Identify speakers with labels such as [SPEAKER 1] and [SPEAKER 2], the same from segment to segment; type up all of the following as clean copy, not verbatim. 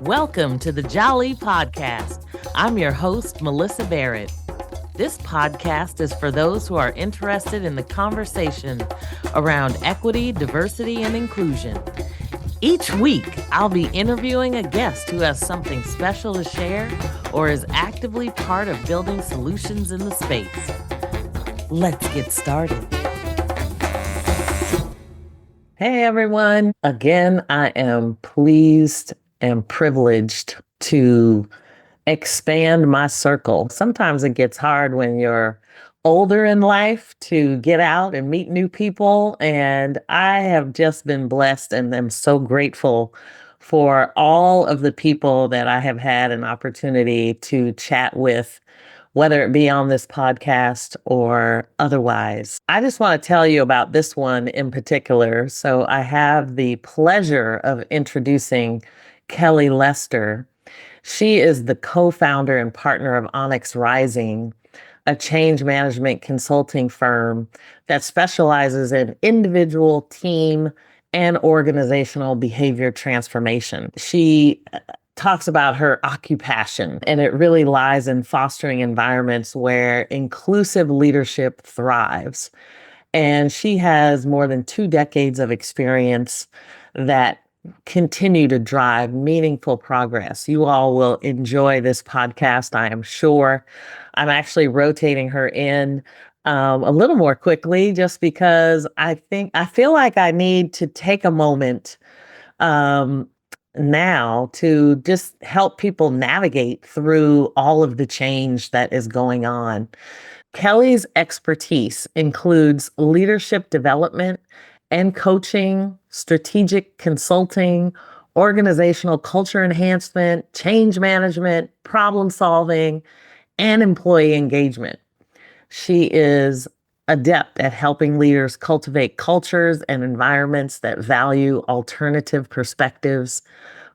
[SPEAKER 1] Welcome to the Jali Podcast. I'm your host, Melyssa Barrett. This podcast is for those who are interested in the conversation around equity, diversity, and inclusion. Each week, I'll be interviewing a guest who has something special to share or is actively part of building solutions in the space. Let's get started. Hey, everyone. Again, I am pleased and privileged to expand my circle. Sometimes it gets hard when you're older in life to get out and meet new people. And I have just been blessed and am so grateful for all of the people that I have had an opportunity to chat with, whether it be on this podcast or otherwise. I just want to tell you about this one in particular. So I have the pleasure of introducing Kelli Lester. She is the co-founder and partner of Onyx Rising, a change management consulting firm that specializes in individual, team, and organizational behavior transformation. She talks about her occupation, and it really lies in fostering environments where inclusive leadership thrives. And she has more than 2 decades of experience that continue to drive meaningful progress. You all will enjoy this podcast, I am sure. I'm actually rotating her in a little more quickly just because I feel like I need to take a moment now to just help people navigate through all of the change that is going on. Kelli's expertise includes leadership development and coaching, strategic consulting, organizational culture enhancement, change management, problem solving, and employee engagement. She is adept at helping leaders cultivate cultures and environments that value alternative perspectives,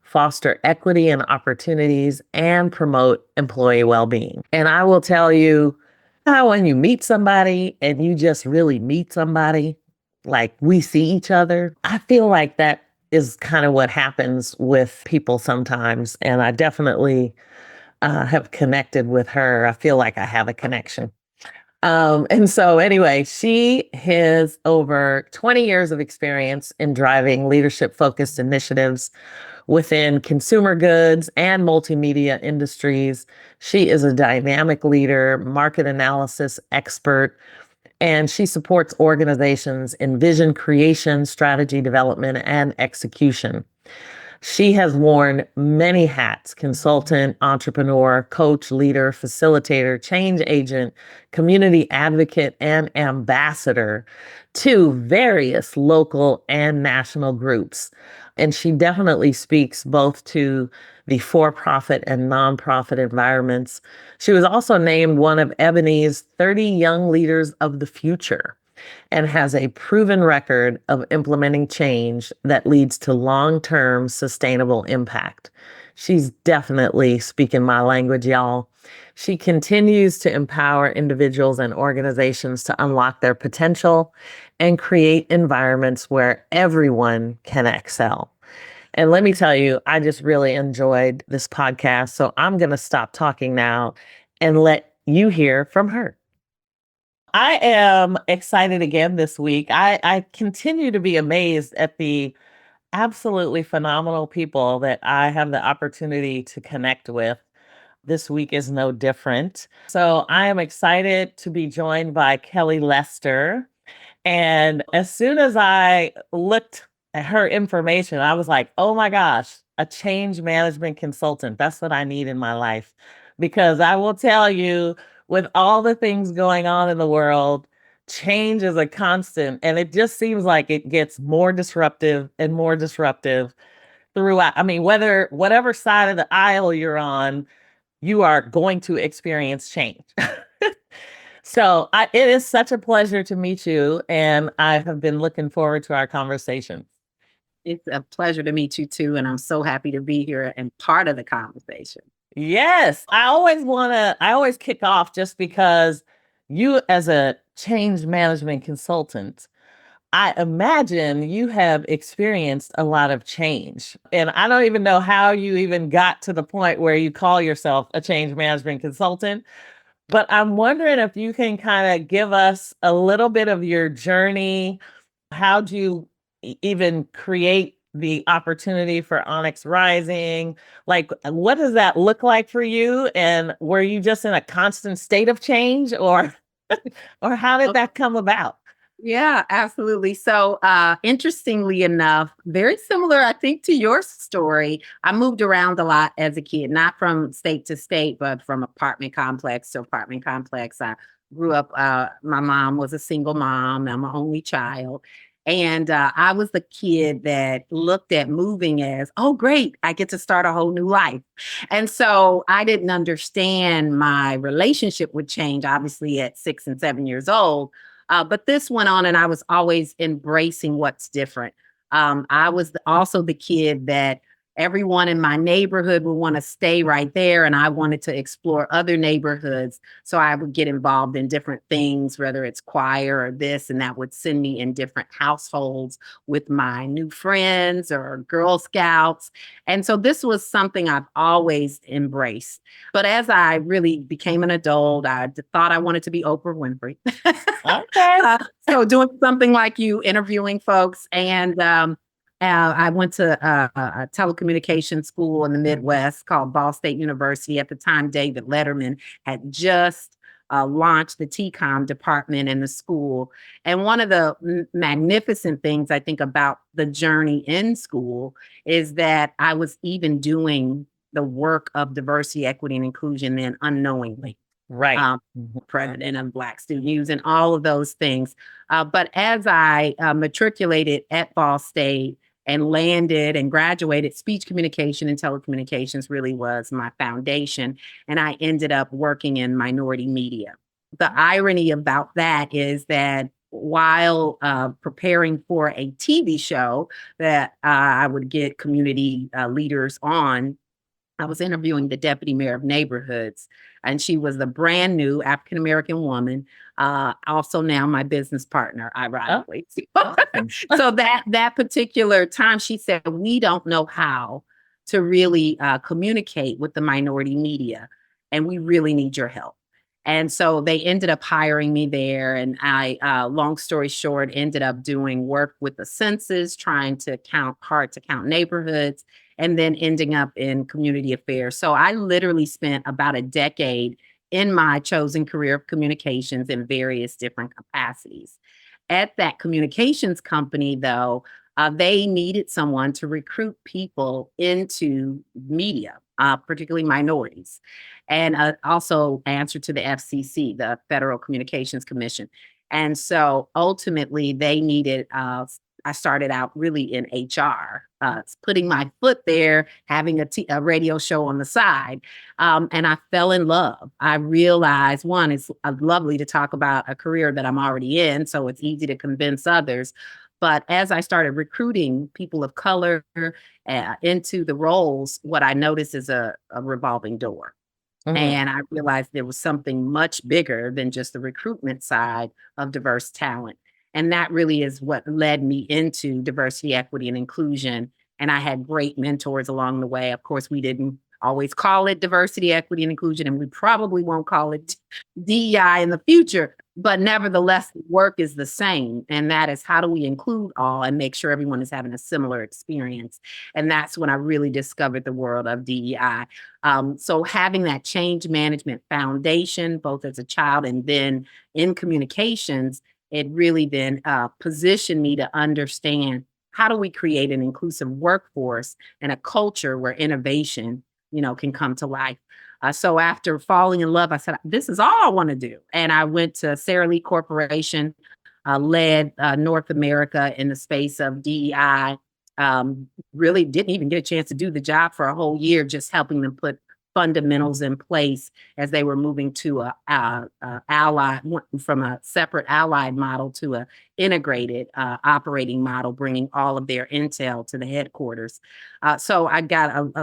[SPEAKER 1] foster equity and opportunities, and promote employee well-being. And I will tell you how when you meet somebody and you just really meet somebody, like we see each other, I feel like that is kind of what happens with people sometimes. And I definitely have connected with her. I feel like I have a connection. And so anyway, she has over 20 years of experience in driving leadership-focused initiatives within consumer goods and multimedia industries. She is a dynamic leader, market analysis expert, and she supports organizations in vision creation, strategy development, and execution. She has worn many hats: consultant, entrepreneur, coach, leader, facilitator, change agent, community advocate, and ambassador to various local and national groups. And she definitely speaks both to the for-profit and nonprofit environments. She was also named one of Ebony's 30 Young Leaders of the Future and has a proven record of implementing change that leads to long-term sustainable impact. She's definitely speaking my language, y'all. She continues to empower individuals and organizations to unlock their potential and create environments where everyone can excel. And let me tell you, I just really enjoyed this podcast. So I'm going to stop talking now and let you hear from her. I am excited again this week. I continue to be amazed at the absolutely phenomenal people that I have the opportunity to connect with. This week is no different. So I am excited to be joined by Kelli Lester. And as soon as I looked at her information, I was like, oh my gosh, a change management consultant. That's what I need in my life. Because I will tell you, with all the things going on in the world, change is a constant. And it just seems like it gets more disruptive and more disruptive throughout. I mean, whatever side of the aisle you're on, you are going to experience change. So it is such a pleasure to meet you, and I have been looking forward to our conversation.
[SPEAKER 2] It's a pleasure to meet you too, and I'm so happy to be here and part of the conversation.
[SPEAKER 1] Yes, I always kick off just because you, as a change management consultant, I imagine you have experienced a lot of change. And I don't even know how you even got to the point where you call yourself a change management consultant. But I'm wondering if you can kind of give us a little bit of your journey. How'd you even create the opportunity for Onyx Rising? Like, what does that look like for you? And were you just in a constant state of change, or or how did that come about?
[SPEAKER 2] Yeah, absolutely. So, interestingly enough, very similar, I think, to your story. I moved around a lot as a kid, not from state to state, but from apartment complex to apartment complex. I grew up, my mom was a single mom. I'm an only child. And I was the kid that looked at moving as, oh, great, I get to start a whole new life. And so I didn't understand my relationship would change, obviously, at 6 and 7 years old. But this went on, and I was always embracing what's different. I was also the kid that everyone in my neighborhood would want to stay right there, and I wanted to explore other neighborhoods. So I would get involved in different things, whether it's choir or this, and that would send me in different households with my new friends or Girl Scouts. And so this was something I've always embraced. But as I really became an adult, I thought I wanted to be Oprah Winfrey.
[SPEAKER 1] Okay.
[SPEAKER 2] So doing something like you, interviewing folks, and I went to a telecommunications school in the Midwest called Ball State University. At the time, David Letterman had just launched the TCOM department in the school. And one of the magnificent things I think about the journey in school is that I was even doing the work of diversity, equity, and inclusion then unknowingly.
[SPEAKER 1] Right.
[SPEAKER 2] um, President of Black Student Unions and all of those things. But as I matriculated at Ball State and landed and graduated, speech communication and telecommunications really was my foundation. And I ended up working in minority media. The irony about that is that while preparing for a TV show that I would get community leaders on, I was interviewing the deputy mayor of neighborhoods, and she was a brand new African American woman, also now my business partner,
[SPEAKER 1] Oh,
[SPEAKER 2] ironically.
[SPEAKER 1] awesome.
[SPEAKER 2] So that particular time, she said, "We don't know how to really communicate with the minority media, and we really need your help." And so they ended up hiring me there, and I, long story short, ended up doing work with the census, trying to count hard to count neighborhoods, and then ending up in community affairs. So I literally spent about a decade in my chosen career of communications in various different capacities. At that communications company, though, they needed someone to recruit people into media, particularly minorities, and also answer to the FCC, the Federal Communications Commission. And so ultimately, they needed I started out really in HR, putting my foot there, having a radio show on the side. And I fell in love. I realized, one, it's lovely to talk about a career that I'm already in, so it's easy to convince others. But as I started recruiting people of color into the roles, what I noticed is a revolving door.
[SPEAKER 1] Mhm.
[SPEAKER 2] And I realized there was something much bigger than just the recruitment side of diverse talent. And that really is what led me into diversity, equity, and inclusion. And I had great mentors along the way. Of course, we didn't always call it diversity, equity, and inclusion, and we probably won't call it DEI in the future. But nevertheless, the work is the same. And that is, how do we include all and make sure everyone is having a similar experience? And that's when I really discovered the world of DEI. So having that change management foundation, both as a child and then in communications, it really then positioned me to understand, how do we create an inclusive workforce and a culture where innovation, can come to life. So after falling in love, I said, this is all I want to do. And I went to Sara Lee Corporation, led North America in the space of DEI. Really didn't even get a chance to do the job for a whole year, just helping them put fundamentals in place as they were moving to a ally, from a separate allied model to a integrated operating model, bringing all of their intel to the headquarters. So I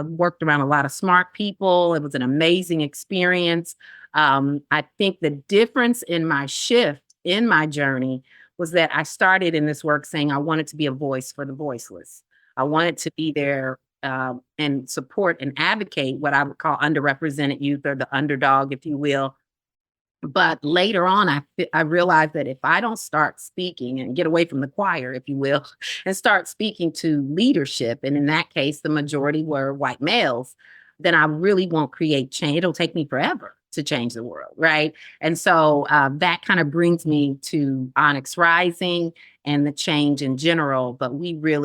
[SPEAKER 2] worked around a lot of smart people. It was an amazing experience. I think the difference in my shift in my journey was that I started in this work saying I wanted to be a voice for the voiceless. I wanted to be there and support and advocate what I would call underrepresented youth or the underdog, if you will. But later on, I realized that if I don't start speaking and get away from the choir, if you will, and start speaking to leadership, and in that case, the majority were white males, then I really won't create change. It'll take me forever to change the world, right? And so that kind of brings me to Onyx Rising and the change in general. But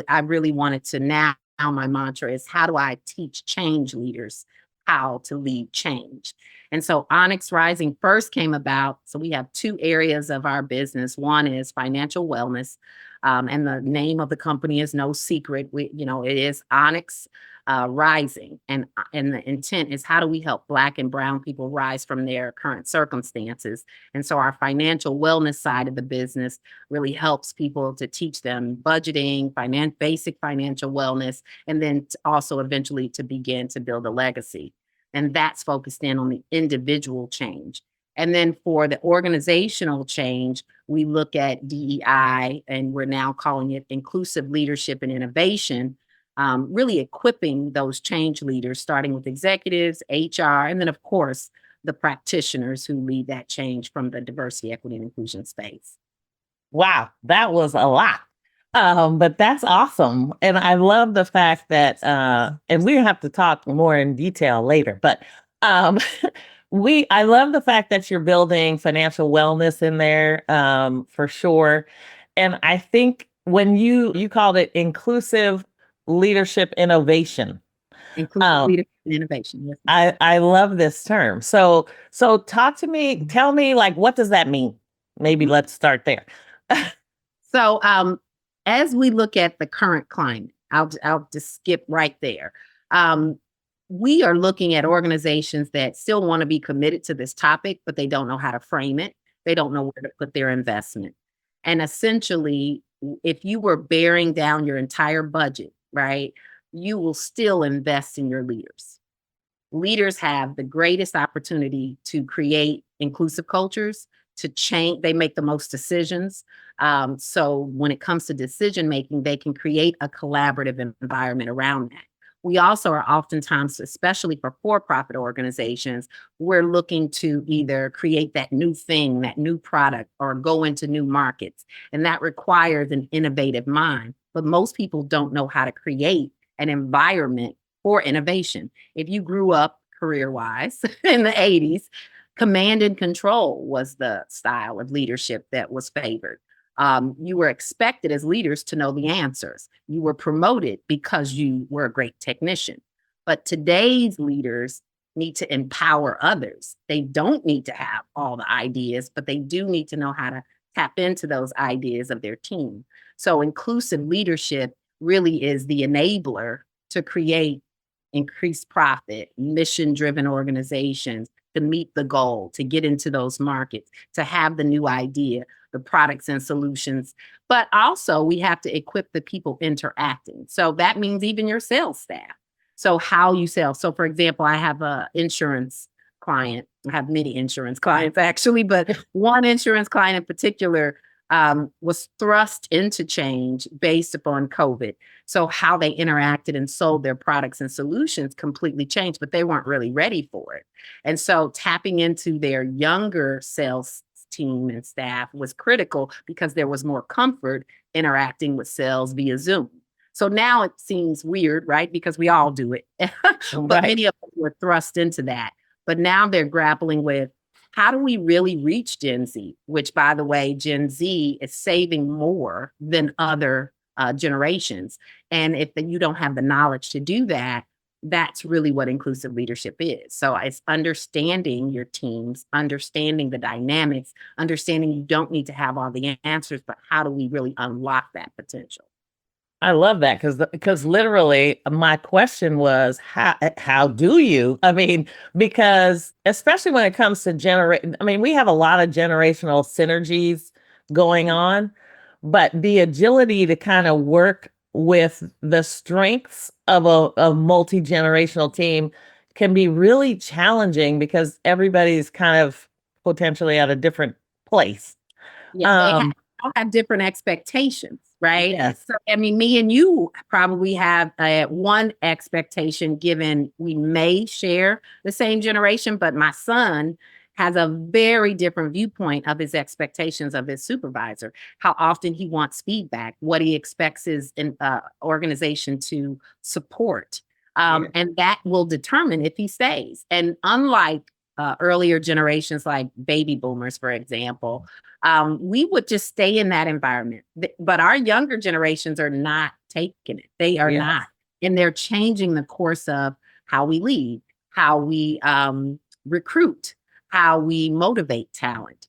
[SPEAKER 2] I really wanted to now. My mantra is, how do I teach change leaders how to lead change? And so Onyx Rising first came about. So we have two areas of our business. One is financial wellness. And the name of the company is no secret. It is Onyx Rising. And the intent is, how do we help Black and Brown people rise from their current circumstances? And so our financial wellness side of the business really helps people to teach them budgeting, basic financial wellness, and then also eventually to begin to build a legacy. And that's focused in on the individual change. And then for the organizational change, we look at DEI, and we're now calling it inclusive leadership and innovation, really equipping those change leaders, starting with executives, HR, and then, of course, the practitioners who lead that change from the diversity, equity, and inclusion space.
[SPEAKER 1] Wow, that was a lot. But that's awesome. And I love the fact that, and we have to talk more in detail later, but um, I love the fact that you're building financial wellness in there, for sure. And I think when you called it inclusive leadership innovation.
[SPEAKER 2] Inclusive leadership and innovation. Yes.
[SPEAKER 1] I love this term. So talk to me, tell me, like, what does that mean? Maybe let's start there.
[SPEAKER 2] So as we look at the current climate, I'll just skip right there. We are looking at organizations that still want to be committed to this topic, but they don't know how to frame it. They don't know where to put their investment. And essentially, if you were bearing down your entire budget, right, you will still invest in your leaders. Leaders have the greatest opportunity to create inclusive cultures, to change. They make the most decisions. So when it comes to decision making, they can create a collaborative environment around that. We also are oftentimes, especially for for-profit organizations, we're looking to either create that new thing, that new product, or go into new markets. And that requires an innovative mind. But most people don't know how to create an environment for innovation. If you grew up career-wise in the 80s, command and control was the style of leadership that was favored. You were expected as leaders to know the answers. You were promoted because you were a great technician. But today's leaders need to empower others. They don't need to have all the ideas, but they do need to know how to tap into those ideas of their team. So inclusive leadership really is the enabler to create increased profit, mission-driven organizations, to meet the goal, to get into those markets, to have the new idea, the products and solutions. But also we have to equip the people interacting. So that means even your sales staff. So how you sell. So for example, I have an insurance client. I have many insurance clients actually, but one insurance client in particular was thrust into change based upon COVID. So how they interacted and sold their products and solutions completely changed, but they weren't really ready for it. And so tapping into their younger sales team and staff was critical because there was more comfort interacting with sales via Zoom. So now it seems weird, right? Because we all do it. But many of them were thrust into that. But now they're grappling with, how do we really reach Gen Z? Which, by the way, Gen Z is saving more than other generations. And if you don't have the knowledge to do that, that's really what inclusive leadership is. So it's understanding your teams, understanding the dynamics, understanding you don't need to have all the answers, but how do we really unlock that potential?
[SPEAKER 1] I love that because literally my question was, how do you? I mean, because especially when it comes to we have a lot of generational synergies going on, but the agility to kind of work with the strengths of a multi-generational team can be really challenging because everybody's kind of potentially at a different place.
[SPEAKER 2] Yeah, all have different expectations, right?
[SPEAKER 1] Yes.
[SPEAKER 2] So, I mean, me and you probably have one expectation given we may share the same generation, but my son has a very different viewpoint of his expectations of his supervisor, how often he wants feedback, what he expects his organization to support.
[SPEAKER 1] Yeah.
[SPEAKER 2] And that will determine if he stays. And unlike earlier generations, like baby boomers, for example, we would just stay in that environment. But our younger generations are not taking it. They are
[SPEAKER 1] Yes.
[SPEAKER 2] not. And they're changing the course of how we lead, how we recruit, how we motivate talent,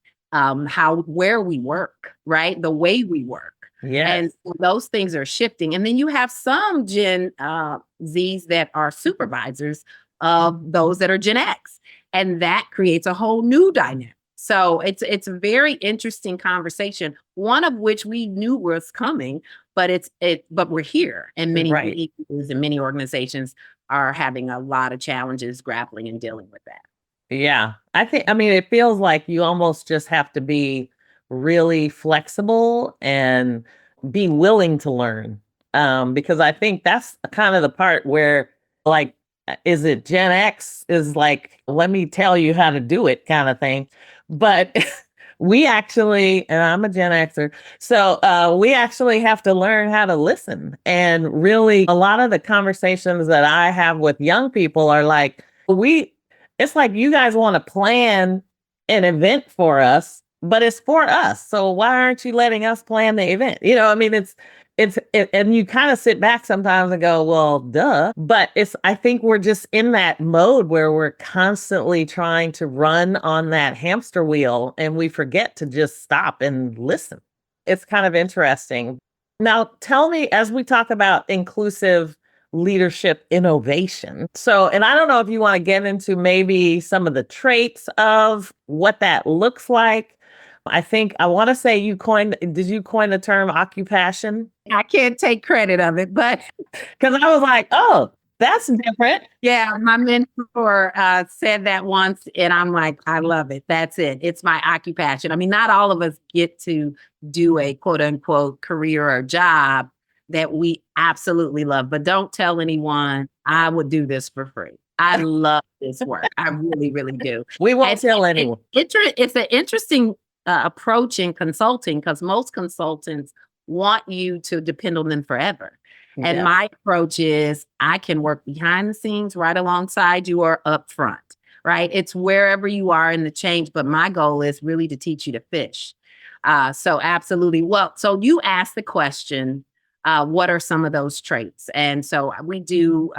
[SPEAKER 2] where we work, right? The way we work. And
[SPEAKER 1] Yes.
[SPEAKER 2] so those things are shifting. And then you have some Gen Zs that are supervisors of those that are Gen X. And that creates a whole new dynamic. So it's a very interesting conversation, one of which we knew was coming, but we're here. And many
[SPEAKER 1] Right.
[SPEAKER 2] leaders and many organizations are having a lot of challenges grappling and dealing with that.
[SPEAKER 1] Yeah. I mean, it feels like you almost just have to be really flexible and be willing to learn. Because I think that's kind of the part where, like, is it Gen X is like, let me tell you how to do it kind of thing. But we actually, and I'm a Gen Xer, so we actually have to learn how to listen. And really, a lot of the conversations that I have with young people are like, it's like you guys want to plan an event for us, but it's for us. So why aren't you letting us plan the event? I mean, and you kind of sit back sometimes and go, well, duh. But I think we're just in that mode where we're constantly trying to run on that hamster wheel and we forget to just stop and listen. It's kind of interesting. Now, tell me, as we talk about inclusive leadership innovation. So, and I don't know if you want to get into maybe some of the traits of what that looks like. I want to say did you coin the term occupation?
[SPEAKER 2] I can't take credit of it, but
[SPEAKER 1] Because I was like, oh, that's different.
[SPEAKER 2] yeah, my mentor said that once, and I'm like, I love it. That's it. It's my occupation. I mean, not all of us get to do a quote unquote career or job that we absolutely love, but don't tell anyone I would do this for free. I love this work. I really, really do.
[SPEAKER 1] We won't tell anyone.
[SPEAKER 2] It's an interesting approach in consulting because most consultants want you to depend on them forever. And
[SPEAKER 1] Yeah.
[SPEAKER 2] my approach is I can work behind the scenes right alongside you or up front, right? It's wherever you are in the change, but my goal is really to teach you to fish. So absolutely. Well, so you asked the question, what are some of those traits? And so we do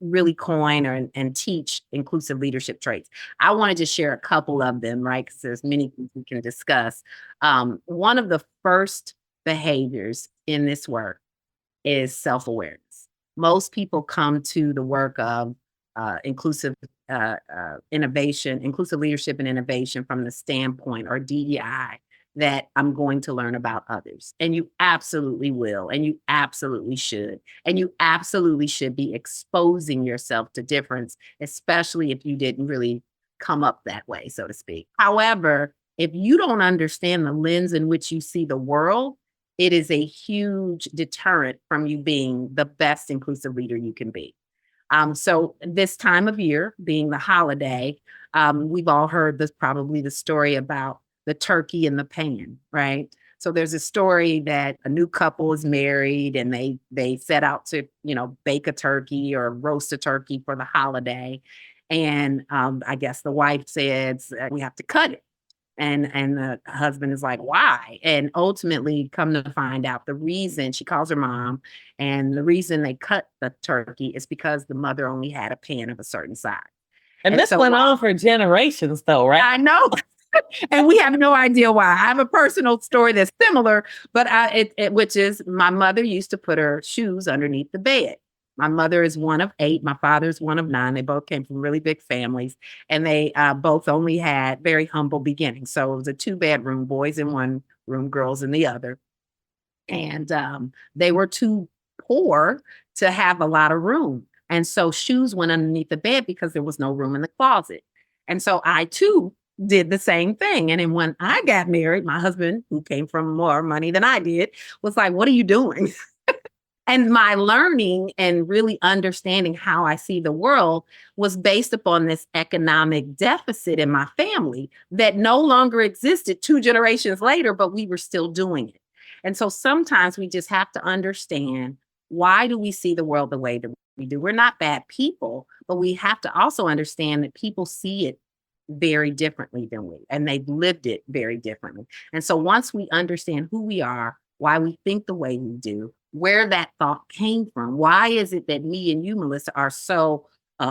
[SPEAKER 2] really coin and teach inclusive leadership traits. I wanted to share a couple of them, right? Because there's many things we can discuss. One of the first behaviors in this work is self-awareness. Most people come to the work of inclusive innovation, inclusive leadership and innovation from the standpoint or DEI that I'm going to learn about others. And you absolutely will. And you absolutely should. And you absolutely should be exposing yourself to difference, especially if you didn't really come up that way, so to speak. However, if you don't understand the lens in which you see the world, it is a huge deterrent from you being the best inclusive leader you can be. So this time of year, being the holiday, we've all heard probably the story about the turkey in the pan, right? So there's a story that a new couple is married and they set out to, bake a turkey or roast a turkey for the holiday. And I guess the wife says, we have to cut it. And the husband is like, why? And ultimately come to find out the reason, she calls her mom, and the reason they cut the turkey is because the mother only had a pan of a certain size.
[SPEAKER 1] And this went on for generations though, right?
[SPEAKER 2] I know. And we have no idea why. I have a personal story that's similar, but which is my mother used to put her shoes underneath the bed. My mother is one of 8. My father is one of 9. They both came from really big families, and they both only had very humble beginnings. So it was a 2-bedroom, boys in one room, girls in the other. And they were too poor to have a lot of room. And so shoes went underneath the bed because there was no room in the closet. And so I too did the same thing. And then when I got married, my husband, who came from more money than I did, was like, "What are you doing?" And my learning and really understanding how I see the world was based upon this economic deficit in my family that no longer existed 2 generations later, but we were still doing it. And so sometimes we just have to understand, why do we see the world the way that we do? We're not bad people, but we have to also understand that people see it very differently than we, and they've lived it very differently. And so once we understand who we are, why we think the way we do, where that thought came from, why is it that me and you, Melyssa, are so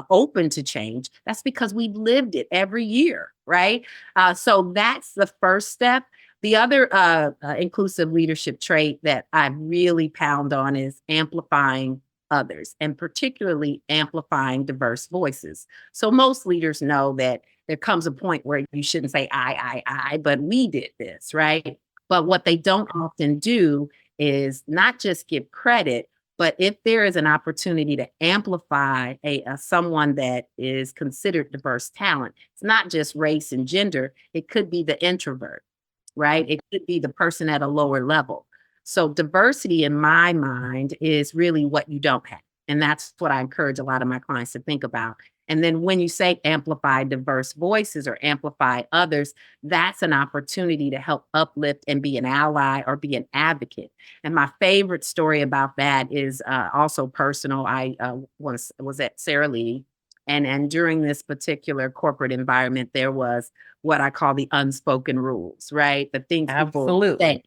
[SPEAKER 2] open to change? That's because we've lived it every year, right? So that's the first step. The other inclusive leadership trait that I really pound on is amplifying others, and particularly amplifying diverse voices. So most leaders know that there comes a point where you shouldn't say I, but we did this, right? But what they don't often do is not just give credit, but if there is an opportunity to amplify a someone that is considered diverse talent, it's not just race and gender. It could be the introvert, right? It could be the person at a lower level. So diversity in my mind is really what you don't have. And that's what I encourage a lot of my clients to think about. And then when you say amplify diverse voices or amplify others, that's an opportunity to help uplift and be an ally or be an advocate. And my favorite story about that is also personal. I was at Sara Lee, and during this particular corporate environment, there was what I call the unspoken rules, right? The things people say.
[SPEAKER 1] Absolutely.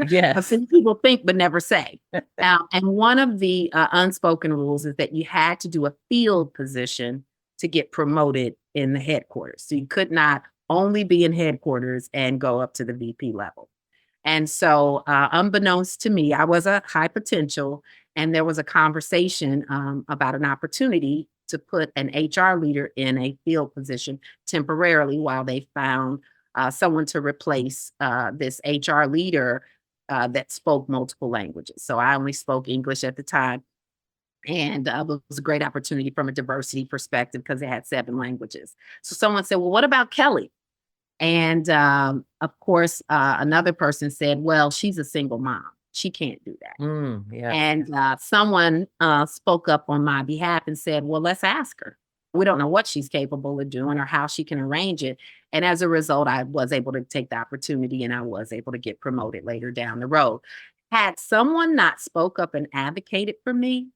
[SPEAKER 1] Yes.
[SPEAKER 2] Things people think but never say. And one of the unspoken rules is that you had to do a field position to get promoted in the headquarters. So you could not only be in headquarters and go up to the VP level. And so, unbeknownst to me, I was a high potential, and there was a conversation about an opportunity to put an HR leader in a field position temporarily while they found someone to replace this HR leader that spoke multiple languages. So I only spoke English at the time. And it was a great opportunity from a diversity perspective because it had 7 languages. So someone said, "Well, what about Kelli?" And of course, another person said, "Well, she's a single mom. She can't do that."
[SPEAKER 1] Yeah.
[SPEAKER 2] And someone spoke up on my behalf and said, "Well, let's ask her. We don't know what she's capable of doing or how she can arrange it." And as a result, I was able to take the opportunity and I was able to get promoted later down the road. Had someone not spoke up and advocated for me,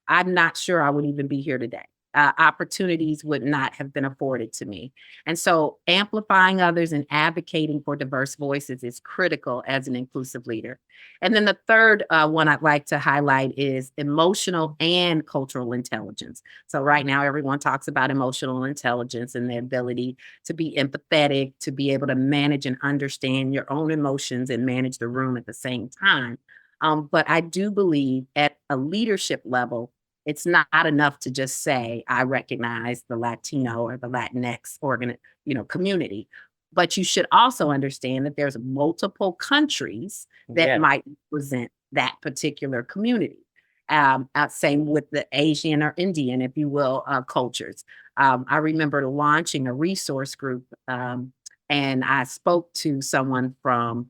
[SPEAKER 2] I'm not sure I would even be here today. Opportunities would not have been afforded to me. And so amplifying others and advocating for diverse voices is critical as an inclusive leader. And then the third one I'd like to highlight is emotional and cultural intelligence. So right now, everyone talks about emotional intelligence and the ability to be empathetic, to be able to manage and understand your own emotions and manage the room at the same time. But I do believe at a leadership level, it's not enough to just say, I recognize the Latino or the Latinx community. But you should also understand that there's multiple countries that
[SPEAKER 1] Yes.
[SPEAKER 2] might represent that particular community. Same with the Asian or Indian, if you will, cultures. I remember launching a resource group, and I spoke to someone from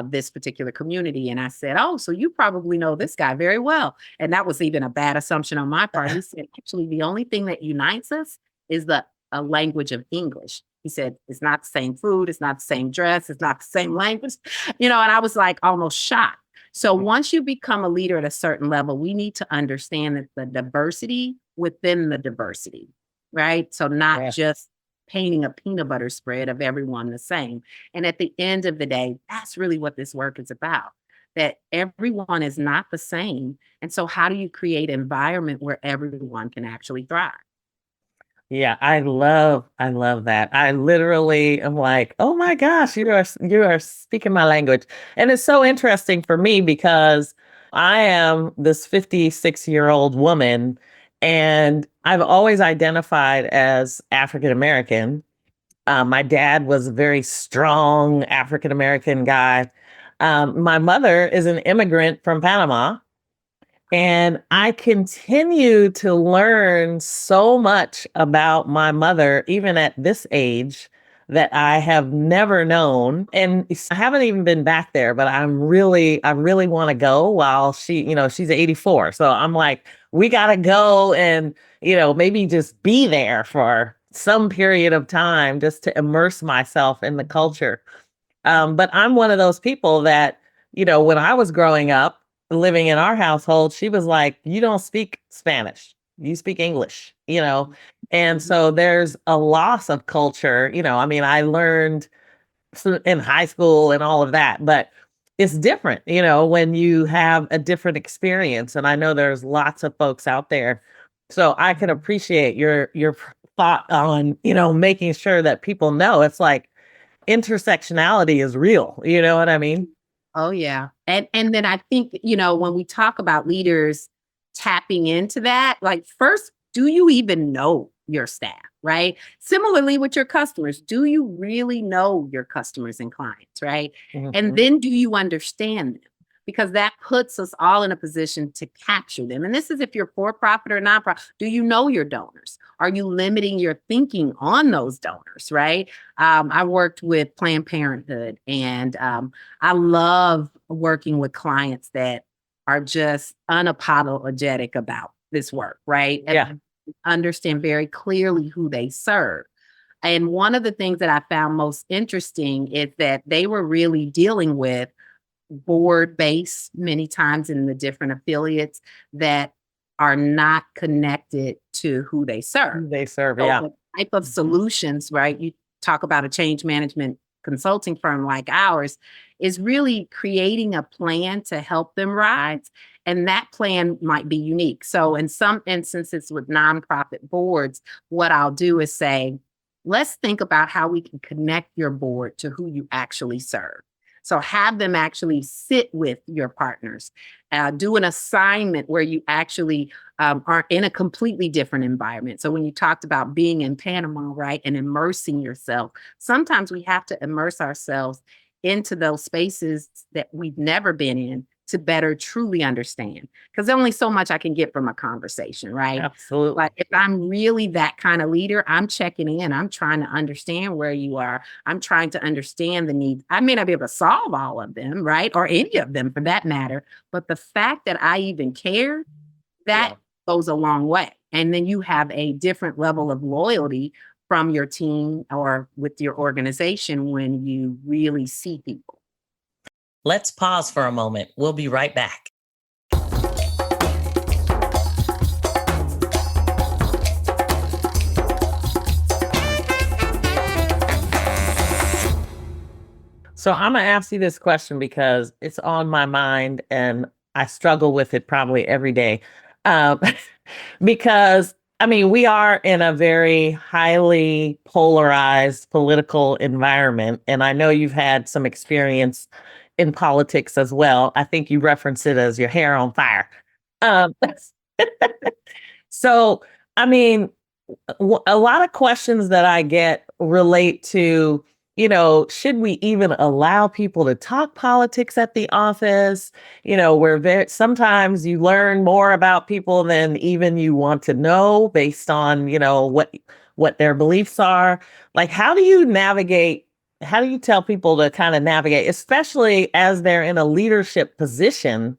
[SPEAKER 2] this particular community. And I said, "Oh, so you probably know this guy very well." And that was even a bad assumption on my part. He said, "Actually, the only thing that unites us is the language of English." He said, "It's not the same food, it's not the same dress, it's not the same language." And I was like almost shocked. So once you become a leader at a certain level, we need to understand that the diversity within the diversity, right? So not
[SPEAKER 1] Yeah.
[SPEAKER 2] just painting a peanut butter spread of everyone the same. And at the end of the day, that's really what this work is about, that everyone is not the same. And so how do you create an environment where everyone can actually thrive?
[SPEAKER 1] Yeah, I love that. I literally am like, "Oh my gosh, you are speaking my language." And it's so interesting for me because I am this 56-year-old woman and I've always identified as African American. My dad was a very strong African American guy. My mother is an immigrant from Panama. And I continue to learn so much about my mother, even at this age, that I have never known. And I haven't even been back there, but I really want to go while she's 84. So I'm like, we got to go and, maybe just be there for some period of time just to immerse myself in the culture. But I'm one of those people that, when I was growing up, living in our household, she was like, you don't speak Spanish, you speak English, And so there's a loss of culture. I mean, I learned in high school and all of that, but it's different, when you have a different experience. And I know there's lots of folks out there. So I can appreciate your thought on, making sure that people know it's like intersectionality is real. You know what I mean?
[SPEAKER 2] Oh yeah. And then I think, when we talk about leaders tapping into that, like first, do you even know your staff, right? Similarly with your customers, do you really know your customers and clients, right? And
[SPEAKER 1] Mhm.
[SPEAKER 2] then do you understand them? Because that puts us all in a position to capture them. And this is if you're for profit or nonprofit. Do you know your donors? Are you limiting your thinking on those donors, right? I worked with Planned Parenthood, and I love working with clients that are just unapologetic about this work, right?
[SPEAKER 1] Yeah.
[SPEAKER 2] And understand very clearly who they serve. And one of the things that I found most interesting is that they were really dealing with board base many times in the different affiliates that are not connected to who they serve.
[SPEAKER 1] They serve.
[SPEAKER 2] So
[SPEAKER 1] Yeah.
[SPEAKER 2] the type of solutions, right? You talk about a change management consulting firm like ours is really creating a plan to help them rise. And that plan might be unique. So in some instances with nonprofit boards, what I'll do is say, let's think about how we can connect your board to who you actually serve. So have them actually sit with your partners, do an assignment where you actually are in a completely different environment. So when you talked about being in Panama, right, and immersing yourself, sometimes we have to immerse ourselves into those spaces that we've never been in to better truly understand. Because there's only so much I can get from a conversation, right?
[SPEAKER 1] Absolutely.
[SPEAKER 2] But if I'm really that kind of leader, I'm checking in. I'm trying to understand where you are. I'm trying to understand the needs. I may not be able to solve all of them, right? Or any of them for that matter. But the fact that I even care, that
[SPEAKER 1] Yeah.
[SPEAKER 2] goes a long way. And then you have a different level of loyalty from your team or with your organization when you really see people.
[SPEAKER 3] Let's pause for a moment. We'll be right back.
[SPEAKER 1] So I'm gonna ask you this question because it's on my mind and I struggle with it probably every day. Um, because I mean, we are in a very highly polarized political environment, and I know you've had some experience in politics as well. I think you reference it as your hair on fire. Um, so, I mean, a lot of questions that I get relate to, should we even allow people to talk politics at the office? Where sometimes you learn more about people than even you want to know based on, what their beliefs are. Like, how do you tell people to kind of navigate, especially as they're in a leadership position,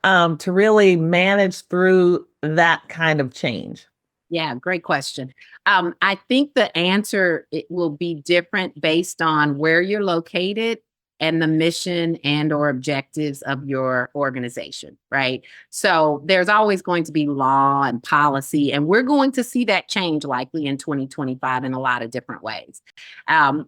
[SPEAKER 1] to really manage through that kind of change?
[SPEAKER 2] Yeah, great question. I think the answer it will be different based on where you're located and the mission and or objectives of your organization, right? So there's always going to be law and policy, and we're going to see that change likely in 2025 in a lot of different ways.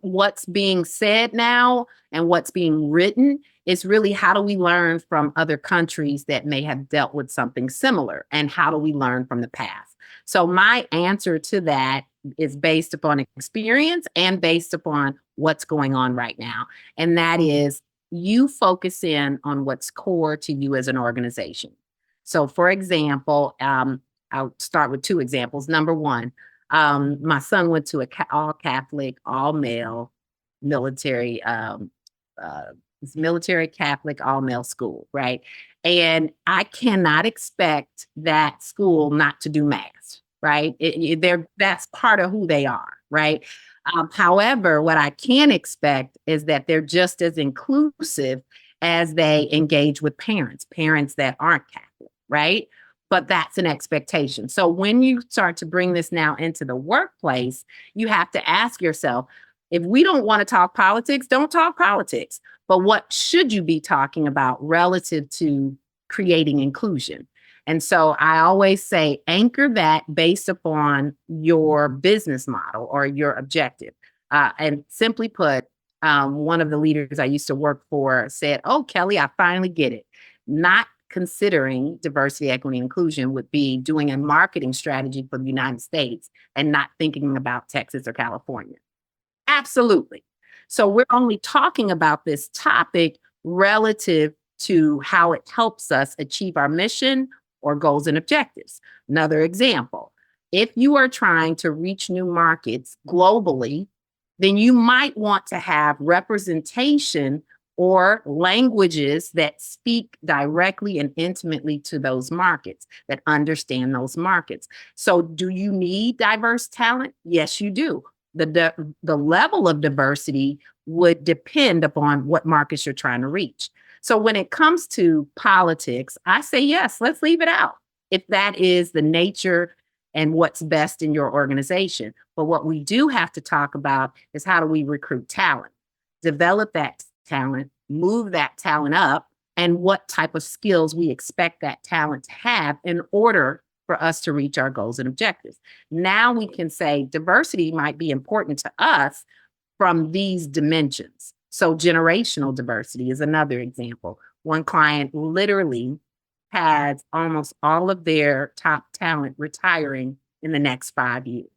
[SPEAKER 2] What's being said now and what's being written is really how do we learn from other countries that may have dealt with something similar, and how do we learn from the past? So my answer to that is based upon experience and based upon what's going on right now. And that is you focus in on what's core to you as an organization. So for example, I'll start with two examples. Number one, my son went to a all Catholic, all male military, uh, military Catholic, all male school, right? And I cannot expect that school not to do math, right? That's part of who they are, right? However, what I can expect is that they're just as inclusive as they engage with parents that aren't Catholic, right? But that's an expectation. So when you start to bring this now into the workplace, you have to ask yourself, if we don't want to talk politics, don't talk politics. But what should you be talking about relative to creating inclusion? And so I always say anchor that based upon your business model or your objective. And simply put, one of the leaders I used to work for said, "Oh, Kelli, I finally get it. Not considering diversity, equity, inclusion would be doing a marketing strategy for the United States and not thinking about Texas or California." Absolutely. So we're only talking about this topic relative to how it helps us achieve our mission or goals and objectives. Another example, if you are trying to reach new markets globally, then you might want to have representation or languages that speak directly and intimately to those markets, that understand those markets. So do you need diverse talent? Yes, you do. The level of diversity would depend upon what markets you're trying to reach. So when it comes to politics, I say, yes, let's leave it out if that is the nature and what's best in your organization. But what we do have to talk about is how do we recruit talent, develop that talent, move that talent up, and what type of skills we expect that talent to have in order for us to reach our goals and objectives. Now we can say diversity might be important to us from these dimensions. So generational diversity is another example. One client literally has almost all of their top talent retiring in the next 5 years.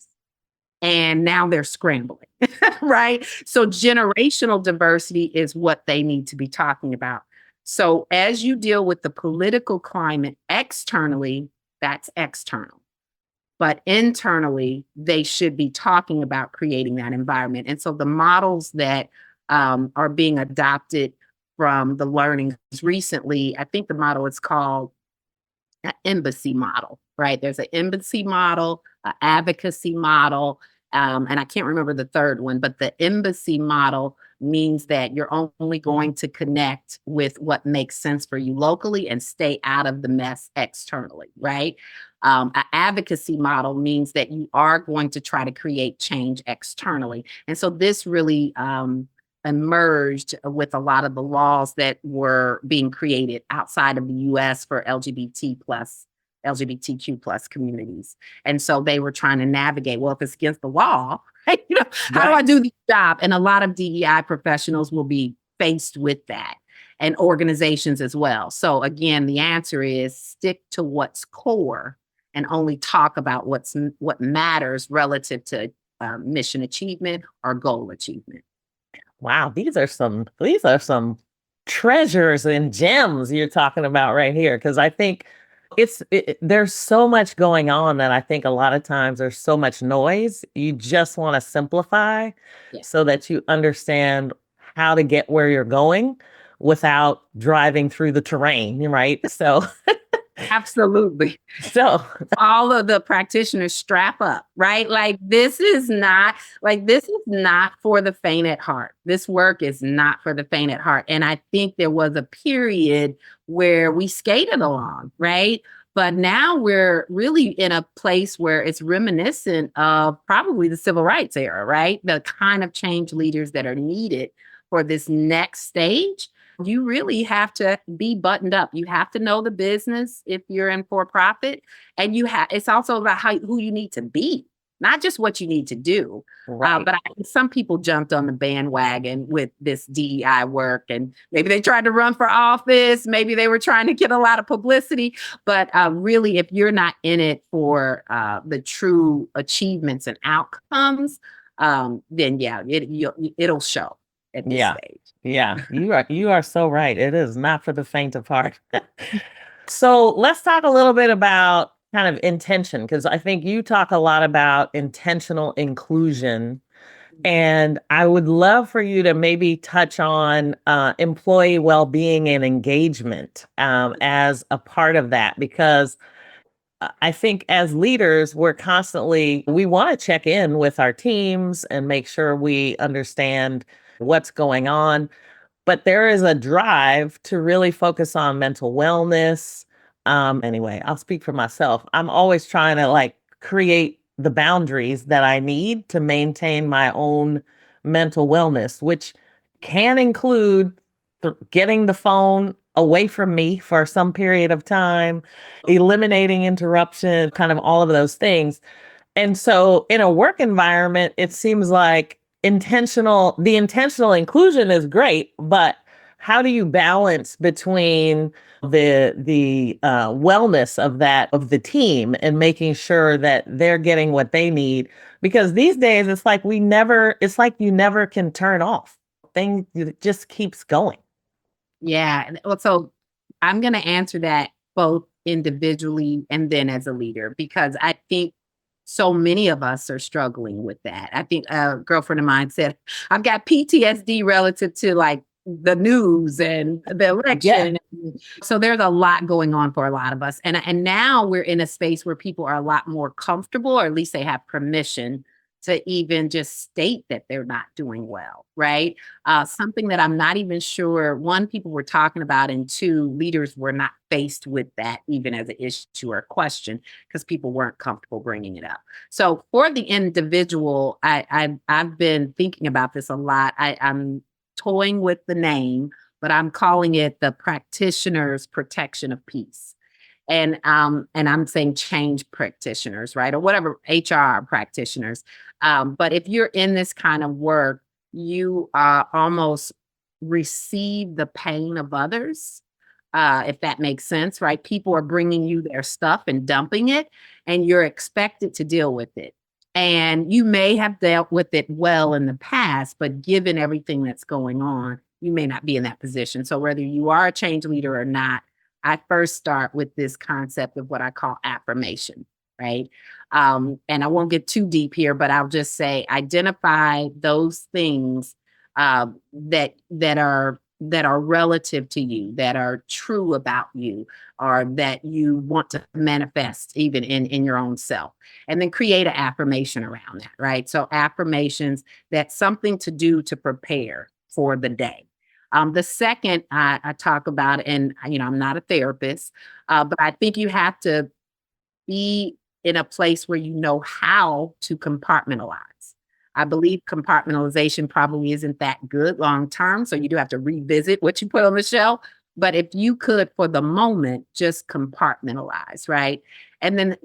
[SPEAKER 2] And now they're scrambling, right? So generational diversity is what they need to be talking about. So as you deal with the political climate externally, that's external. But internally, they should be talking about creating that environment. And so the models that are being adopted from the learnings recently, I think the model is called an embassy model, right? There's an embassy model, an advocacy model, and I can't remember the third one, but the embassy model means that you're only going to connect with what makes sense for you locally and stay out of the mess externally, right? An advocacy model means that you are going to try to create change externally. And so this really emerged with a lot of the laws that were being created outside of the US for LGBTQ plus communities. And so they were trying to navigate, well, if it's against the law, right, how do I do the job? And a lot of DEI professionals will be faced with that, and organizations as well. So again, the answer is stick to what's core and only talk about what matters relative to mission achievement or goal achievement.
[SPEAKER 1] Wow, these are some treasures and gems you're talking about right here, because I think there's so much going on that I think a lot of times there's so much noise. You just want to simplify so that you understand how to get where you're going without driving through the terrain, right? So
[SPEAKER 2] Absolutely.
[SPEAKER 1] So
[SPEAKER 2] all of the practitioners strap up, right? Like this is not for the faint at heart. This work is not for the faint at heart. And I think there was a period where we skated along, right? But now we're really in a place where it's reminiscent of probably the civil rights era, right? The kind of change leaders that are needed for this next stage. You really have to be buttoned up. You have to know the business if you're in for profit. And it's also about who you need to be, not just what you need to do.
[SPEAKER 1] Right.
[SPEAKER 2] But some people jumped on the bandwagon with this DEI work, and maybe they tried to run for office. Maybe they were trying to get a lot of publicity. But really, if you're not in it for the true achievements and outcomes, then it'll show at this stage.
[SPEAKER 1] Yeah, you are so right. It is not for the faint of heart. So let's talk a little bit about kind of intention, because I think you talk a lot about intentional inclusion. And I would love for you to maybe touch on employee well-being and engagement as a part of that, because I think as leaders, we want to check in with our teams and make sure we understand what's going on. But there is a drive to really focus on mental wellness. Anyway, I'll speak for myself. I'm always trying to like create the boundaries that I need to maintain my own mental wellness, which can include getting the phone away from me for some period of time, eliminating interruption, kind of all of those things. And so in a work environment, it seems like the intentional inclusion is great, but how do you balance between the wellness of the team and making sure that they're getting what they need? Because these days it's like you never can turn off. Thing it just keeps going.
[SPEAKER 2] Yeah. So I'm going to answer that both individually and then as a leader, because I think so many of us are struggling with that. I think a girlfriend of mine said, I've got PTSD relative to like the news and the election. Yeah. So there's a lot going on for a lot of us. And now we're in a space where people are a lot more comfortable, or at least they have permission to even just state that they're not doing well, right? Something that I'm not even sure, one, people were talking about, and two, leaders were not faced with that even as an issue or a question because people weren't comfortable bringing it up. So for the individual, I've been thinking about this a lot. I'm toying with the name, but I'm calling it the practitioner's protection of peace. And I'm saying change practitioners, right? Or whatever, HR practitioners. But if you're in this kind of work, you almost receive the pain of others, if that makes sense, right? People are bringing you their stuff and dumping it, and you're expected to deal with it. And you may have dealt with it well in the past, but given everything that's going on, you may not be in that position. So whether you are a change leader or not, I first start with this concept of what I call affirmation, right? And I won't get too deep here, but I'll just say identify those things that are relative to you, that are true about you, or that you want to manifest even in your own self. And then create an affirmation around that, right? So affirmations, that's something to do to prepare for the day. The second I talk about, and I'm not a therapist, but I think you have to be in a place where you know how to compartmentalize. I believe compartmentalization probably isn't that good long term, so you do have to revisit what you put on the shelf. But if you could, for the moment, just compartmentalize, right? And then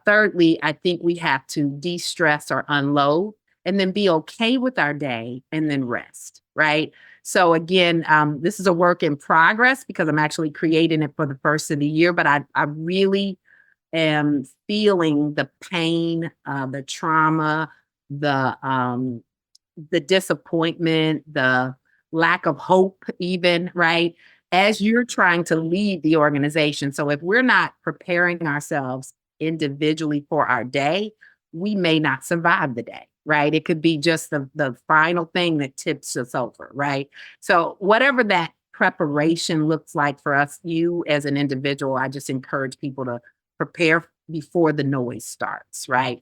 [SPEAKER 2] thirdly, I think we have to de-stress or unload, and then be okay with our day, and then rest, right? So again, this is a work in progress because I'm actually creating it for the first of the year, but I really am feeling the pain, the trauma, the disappointment, the lack of hope even, right? As you're trying to lead the organization. So if we're not preparing ourselves individually for our day, we may not survive the day, right? It could be just the final thing that tips us over, right? So whatever that preparation looks like for us, you as an individual, I just encourage people to prepare before the noise starts, right?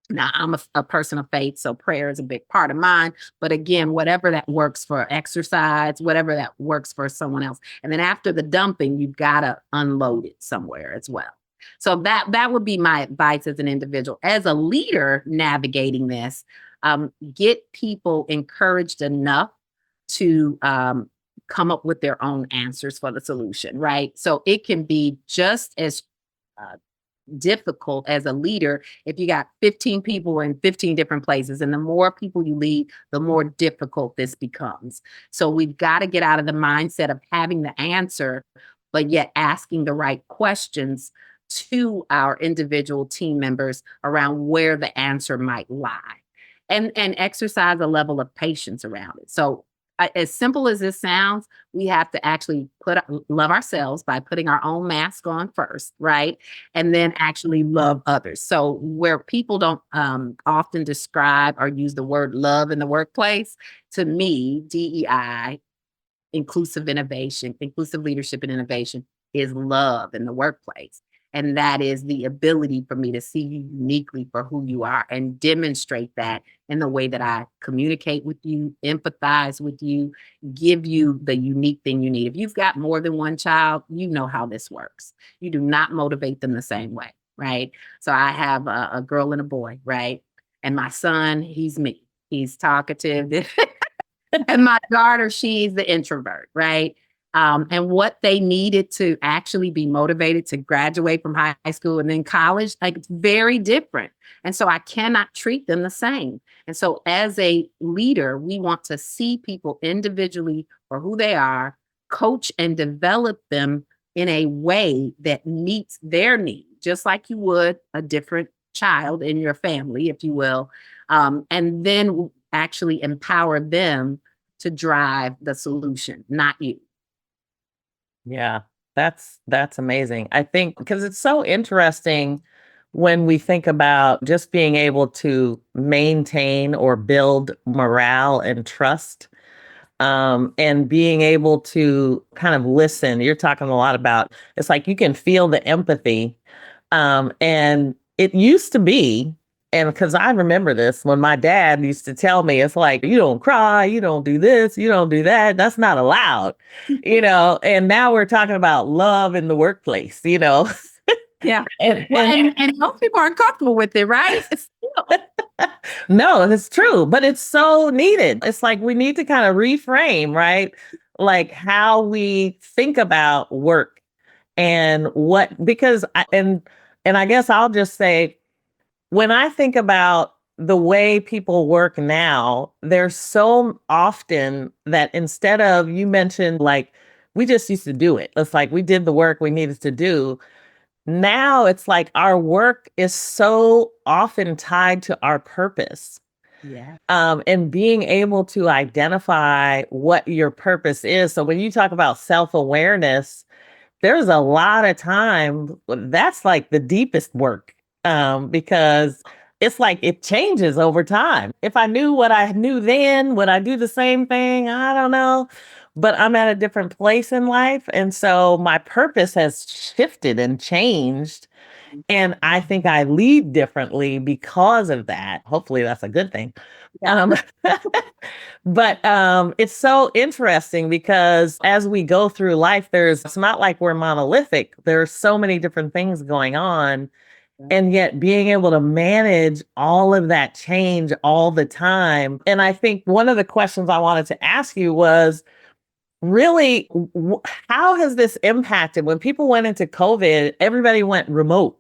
[SPEAKER 2] Now, I'm a person of faith, so prayer is a big part of mine. But again, whatever that works for exercise, whatever that works for someone else. And then after the dumping, you've got to unload it somewhere as well. So that would be my advice as an individual. As a leader navigating this, get people encouraged enough to come up with their own answers for the solution, right? So it can be just as difficult as a leader if you got 15 people in 15 different places, and the more people you lead, the more difficult this becomes. So we've got to get out of the mindset of having the answer, but yet asking the right questions to our individual team members around where the answer might lie, and exercise a level of patience around it. So as simple as this sounds, we have to actually love ourselves by putting our own mask on first, right? And then actually love others. So where people don't often describe or use the word love in the workplace, to me, DEI, inclusive innovation, inclusive leadership and innovation, is love in the workplace. And that is the ability for me to see you uniquely for who you are and demonstrate that in the way that I communicate with you, empathize with you, give you the unique thing you need. If you've got more than one child, you know how this works. You do not motivate them the same way, right? So I have a girl and a boy, right? And my son, he's me. He's talkative. And my daughter, she's the introvert, right? And what they needed to actually be motivated to graduate from high school and then college, like it's very different. And so I cannot treat them the same. And so as a leader, we want to see people individually for who they are, coach and develop them in a way that meets their need, just like you would a different child in your family, if you will. And then actually empower them to drive the solution, not you.
[SPEAKER 1] Yeah, that's amazing. I think because it's so interesting when we think about just being able to maintain or build morale and trust, and being able to kind of listen. You're talking a lot about it's like you can feel the empathy. And it used to be, and because I remember this when my dad used to tell me, it's like, you don't cry, you don't do this, you don't do that. That's not allowed, and now we're talking about love in the workplace.
[SPEAKER 2] Yeah.
[SPEAKER 1] And,
[SPEAKER 2] Well,
[SPEAKER 1] and
[SPEAKER 2] and most people aren't comfortable with it, right?
[SPEAKER 1] no, it's true, but it's so needed. It's like we need to kind of reframe, right? Like how we think about work and because and I guess I'll just say when I think about the way people work now, there's so often that instead of you mentioned like we just used to do it. It's like we did the work we needed to do. Now it's like our work is so often tied to our purpose.
[SPEAKER 2] Yeah.
[SPEAKER 1] And being able to identify what your purpose is. So when you talk about self-awareness, there's a lot of time that's like the deepest work, because it's like it changes over time. If I knew what I knew then, would I do the same thing? I don't know. But I'm at a different place in life. And so my purpose has shifted and changed. And I think I lead differently because of that. Hopefully that's a good thing.
[SPEAKER 2] Yeah.
[SPEAKER 1] Um, but it's so interesting because as we go through life, it's not like we're monolithic. There's so many different things going on. And yet being able to manage all of that change all the time. And I think one of the questions I wanted to ask you was really, how has this impacted when people went into COVID, everybody went remote.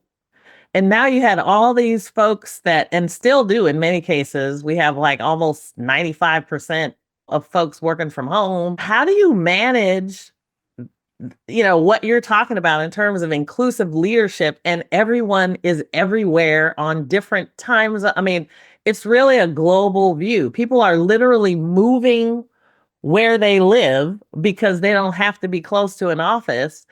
[SPEAKER 1] And now you had all these folks that, and still do in many cases, we have like almost 95% of folks working from home. How do you manage, what you're talking about in terms of inclusive leadership and everyone is everywhere on different times? I mean, it's really a global view. People are literally moving where they live because they don't have to be close to an office.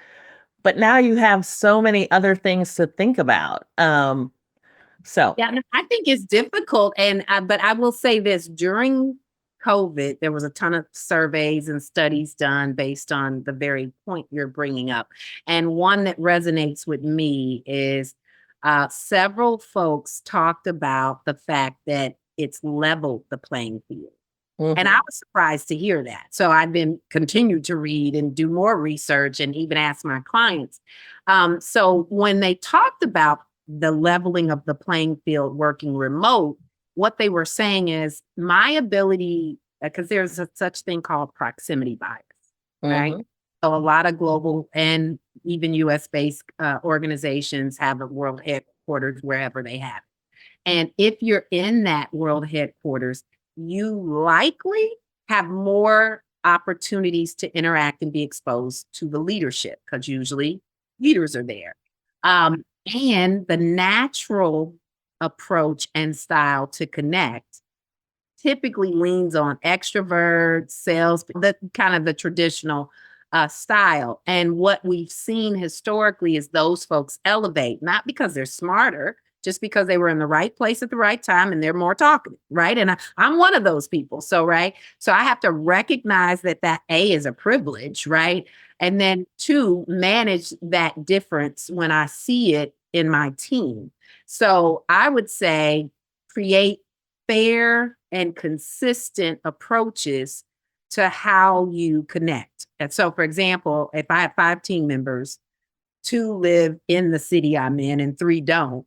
[SPEAKER 1] But now you have so many other things to think about. So
[SPEAKER 2] Yeah, no, I think it's difficult. But I will say this, during COVID, there was a ton of surveys and studies done based on the very point you're bringing up. And one that resonates with me is several folks talked about the fact that it's leveled the playing field. And I was surprised to hear that. So I've been continued to read and do more research and even ask my clients. So when they talked about the leveling of the playing field working remote, what they were saying is my ability, because there's such thing called proximity bias, right? So a lot of global and even US-based organizations have a world headquarters wherever they have it. And if you're in that world headquarters, you likely have more opportunities to interact and be exposed to the leadership because usually leaders are there. And the natural approach and style to connect typically leans on extrovert, sales, the kind of the traditional style. And what we've seen historically is those folks elevate, not because they're smarter, just because they were in the right place at the right time and they're more talkative, right? And I'm one of those people. So, right. So I have to recognize that A is a privilege, right? And then two, manage that difference when I see it in my team. So I would say create fair and consistent approaches to how you connect. And so, for example, if I have 5 team members, 2 live in the city I'm in and 3 don't,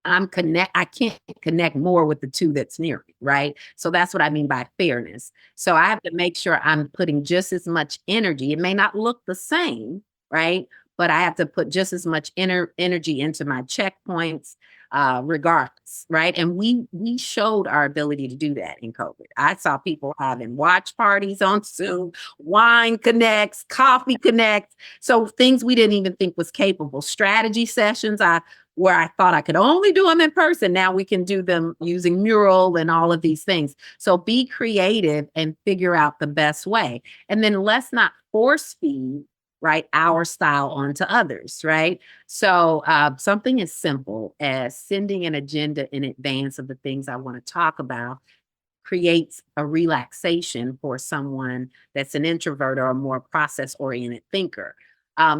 [SPEAKER 2] I can't connect more with the 2 that's near me, right? So that's what I mean by fairness. So I have to make sure I'm putting just as much energy. It may not look the same, right? But I have to put just as much energy into my checkpoints, regardless, right? And we showed our ability to do that in COVID. I saw people having watch parties on Zoom, wine connects, coffee connects. So things we didn't even think was capable. Strategy sessions, where I thought I could only do them in person. Now we can do them using mural and all of these things. So be creative and figure out the best way. And then let's not force feed, right, our style onto others, right? So something as simple as sending an agenda in advance of the things I want to talk about creates a relaxation for someone that's an introvert or a more process-oriented thinker.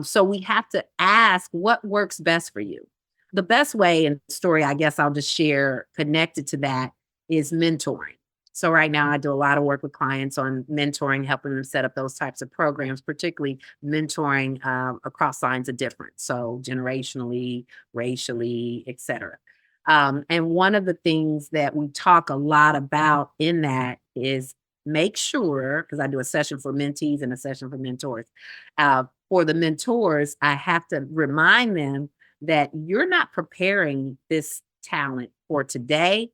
[SPEAKER 2] So we have to ask what works best for you. The best way and story, I guess I'll just share connected to that, is mentoring. So right now I do a lot of work with clients on mentoring, helping them set up those types of programs, particularly mentoring across lines of difference. So generationally, racially, et cetera. And one of the things that we talk a lot about in that is make sure, because I do a session for mentees and a session for mentors. For the mentors, I have to remind them that you're not preparing this talent for today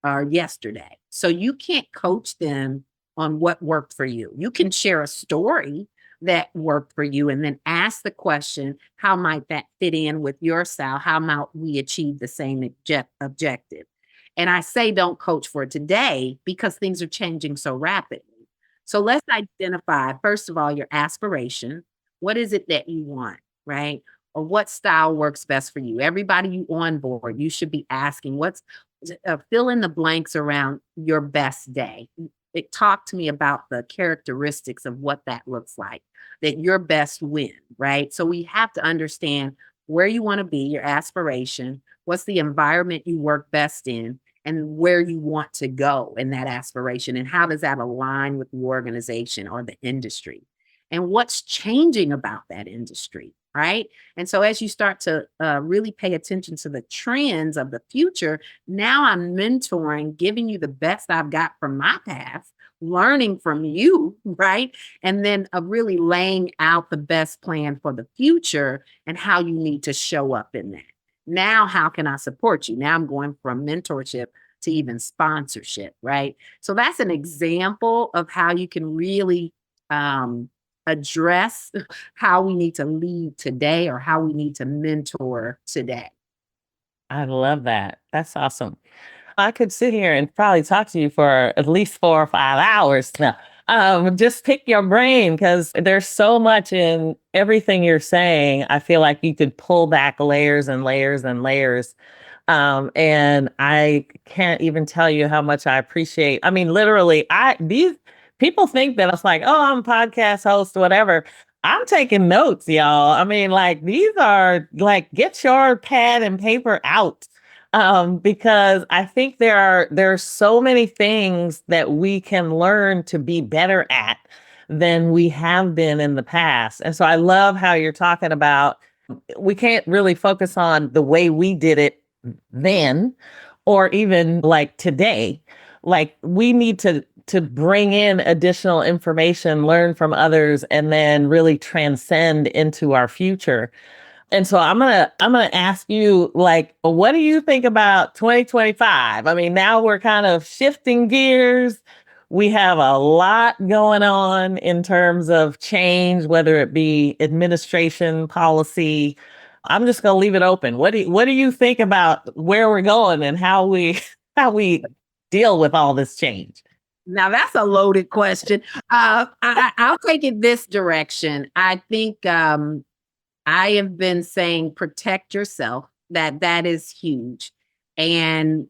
[SPEAKER 2] or yesterday. So you can't coach them on what worked for you. You can share a story that worked for you and then ask the question, how might that fit in with your style? How might we achieve the same objective? And I say don't coach for today because things are changing so rapidly. So let's identify, first of all, your aspiration. What is it that you want, right? Or what style works best for you? Everybody you onboard, you should be asking fill in the blanks around your best day. Talk to me about the characteristics of what that looks like, that your best win, right? So we have to understand where you want to be, your aspiration, what's the environment you work best in, and where you want to go in that aspiration, and how does that align with the organization or the industry, and what's changing about that industry, right? And so as you start to really pay attention to the trends of the future, now I'm mentoring, giving you the best I've got from my past, learning from you, right? And then really laying out the best plan for the future and how you need to show up in that. Now, how can I support you? Now I'm going from mentorship to even sponsorship, right? So that's an example of how you can really address how we need to lead today or how we need to mentor today.
[SPEAKER 1] I love that. That's awesome. I could sit here and probably talk to you for at least 4 or 5 hours now. Just pick your brain because there's so much in everything you're saying. I feel like you could pull back layers and layers and layers. And I can't even tell you how much I appreciate. I mean, literally, these people think that it's like, oh, I'm a podcast host, whatever. I'm taking notes, y'all. I mean, like, these are like, get your pad and paper out. Because I think there are so many things that we can learn to be better at than we have been in the past. And so I love how you're talking about we can't really focus on the way we did it then or even like today. Like we need to bring in additional information, learn from others, and then really transcend into our future. And so I'm gonna ask you, like, what do you think about 2025? I mean, now we're kind of shifting gears. We have a lot going on in terms of change, whether it be administration, policy. I'm just gonna leave it open. What do you think about where we're going and how we how we deal with all this change?
[SPEAKER 2] Now that's a loaded question. I'll take it this direction. I think I have been saying protect yourself That is huge. And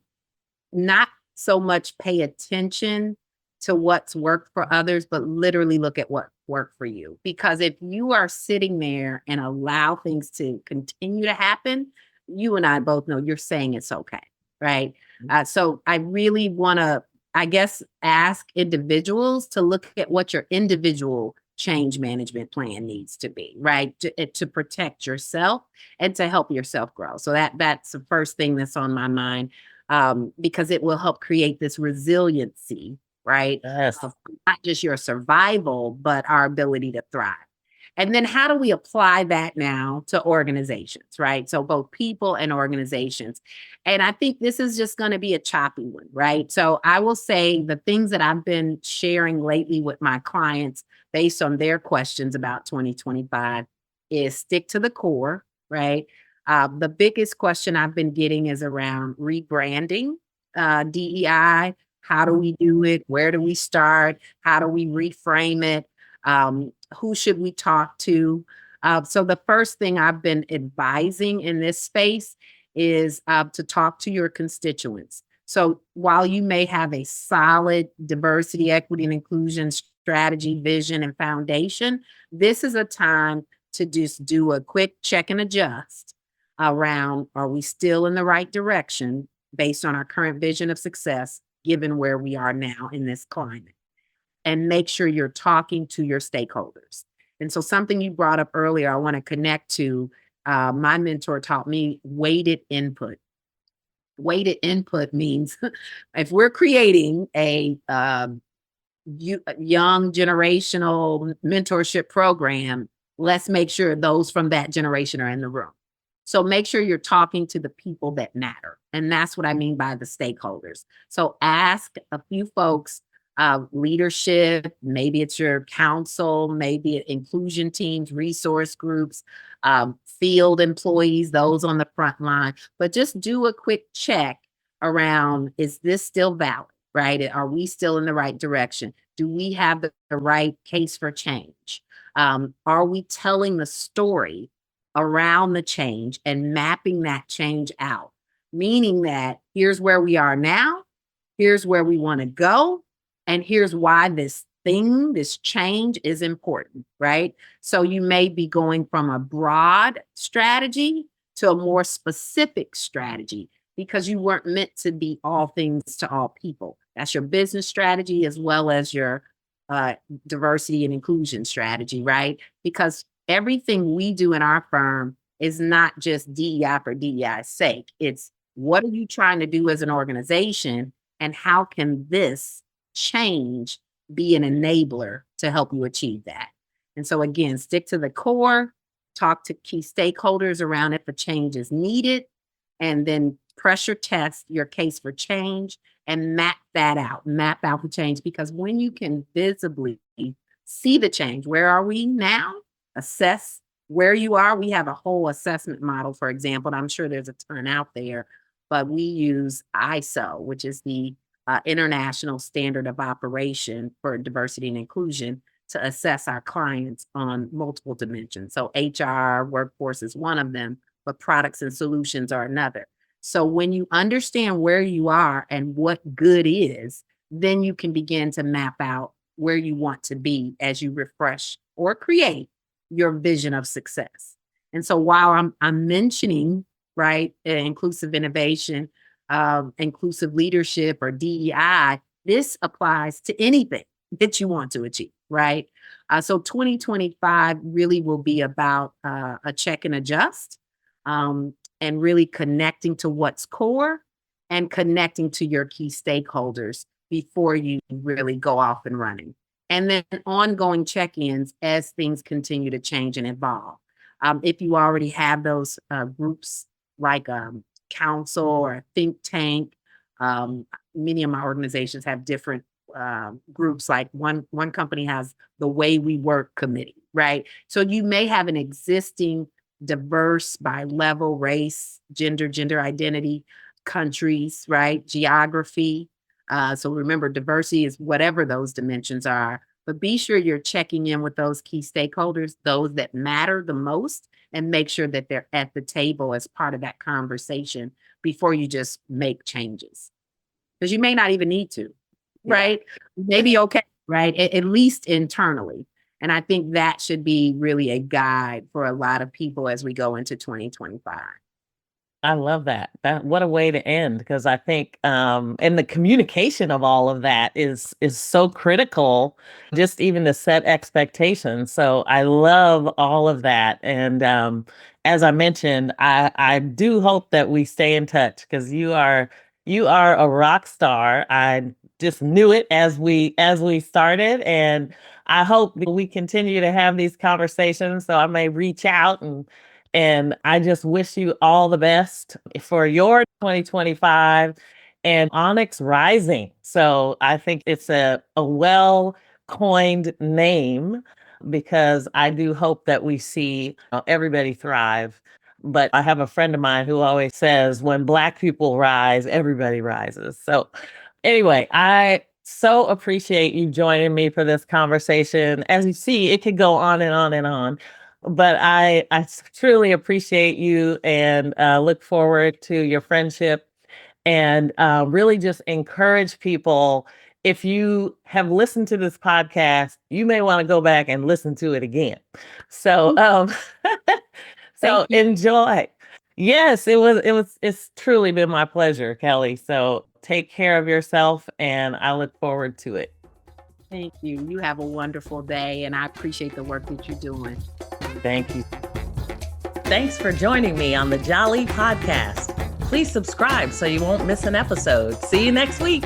[SPEAKER 2] not so much pay attention to what's worked for others, but literally look at what worked for you. Because if you are sitting there and allow things to continue to happen, you and I both know you're saying it's okay, right? So I really want to, I guess, ask individuals to look at what your individual change management plan needs to be, right? To protect yourself and to help yourself grow. So that's the first thing that's on my mind, because it will help create this resiliency, right?
[SPEAKER 1] Yes.
[SPEAKER 2] Of not just your survival, but our ability to thrive. And then how do we apply that now to organizations, right? So both people and organizations. And I think this is just going to be a choppy one, right? So I will say the things that I've been sharing lately with my clients based on their questions about 2025 is stick to the core, right? The biggest question I've been getting is around rebranding DEI. How do we do it? Where do we start? How do we reframe it? Who should we talk to? So the first thing I've been advising in this space is to talk to your constituents. So while you may have a solid diversity, equity, and inclusion strategy, vision, and foundation, this is a time to just do a quick check and adjust around, are we still in the right direction based on our current vision of success, given where we are now in this climate? And make sure you're talking to your stakeholders. And so something you brought up earlier, I want to connect to, my mentor taught me weighted input. Weighted input means if we're creating a young generational mentorship program, let's make sure those from that generation are in the room. So make sure you're talking to the people that matter. And that's what I mean by the stakeholders. So ask a few folks, leadership, maybe it's your council, maybe inclusion teams, resource groups, field employees, those on the front line, but just do a quick check around, is this still valid, right? Are we still in the right direction? Do we have the right case for change? Are we telling the story around the change and mapping that change out? Meaning that here's where we are now, here's where we want to go, and here's why this thing, this change is important, right? So you may be going from a broad strategy to a more specific strategy because you weren't meant to be all things to all people. That's your business strategy as well as your diversity and inclusion strategy, right? Because everything we do in our firm is not just DEI for DEI's sake. It's what are you trying to do as an organization, and how can this change be an enabler to help you achieve that? And so again, stick to the core, talk to key stakeholders around if a change is needed, and then pressure test your case for change and map out the change. Because when you can visibly see the change, where are we now? Assess where you are. We have a whole assessment model, for example, and I'm sure there's a ton out there, but we use ISO, which is the International Standard of Operation for Diversity and Inclusion, to assess our clients on multiple dimensions. So HR, workforce is one of them, but products and solutions are another. So when you understand where you are and what good is, then you can begin to map out where you want to be as you refresh or create your vision of success. And so while I'm mentioning, right, inclusive innovation, inclusive leadership, or DEI, this applies to anything that you want to achieve, right? So 2025 really will be about a check and adjust, and really connecting to what's core and connecting to your key stakeholders before you really go off and running. And then ongoing check-ins as things continue to change and evolve. If you already have those groups like council or think tank, many of my organizations have different groups. Like one company has the Way We Work committee, right? So you may have an existing diverse by level, race, gender identity, countries, right? Geography. So remember, diversity is whatever those dimensions are, but be sure you're checking in with those key stakeholders, those that matter the most, and make sure that they're at the table as part of that conversation before you just make changes. Because you may not even need to, right? Maybe okay, right? At least internally. And I think that should be really a guide for a lot of people as we go into 2025.
[SPEAKER 1] I love that. What a way to end, because I think and the communication of all of that is so critical, just even to set expectations. So I love all of that. And as I mentioned, I do hope that we stay in touch, because you are a rock star. I just knew it as we started, and I hope we continue to have these conversations. So I may reach out, and I just wish you all the best for your 2025 and Onyx Rising. So I think it's a well coined name, because I do hope that we see everybody thrive. But I have a friend of mine who always says, when Black people rise, everybody rises. So anyway, I so appreciate you joining me for this conversation. As you see, it could go on and on and on, but I truly appreciate you, and look forward to your friendship, and really just encourage people. If you have listened to this podcast, you may want to go back and listen to it again. So so
[SPEAKER 2] Thank you.
[SPEAKER 1] enjoy. Yes, it's truly been my pleasure, Kelli. So take care of yourself, and I look forward to it.
[SPEAKER 2] Thank you. You have a wonderful day, and I appreciate the work that you're doing.
[SPEAKER 1] Thank you.
[SPEAKER 3] Thanks for joining me on the Jali Podcast. Please subscribe so you won't miss an episode. See you next week.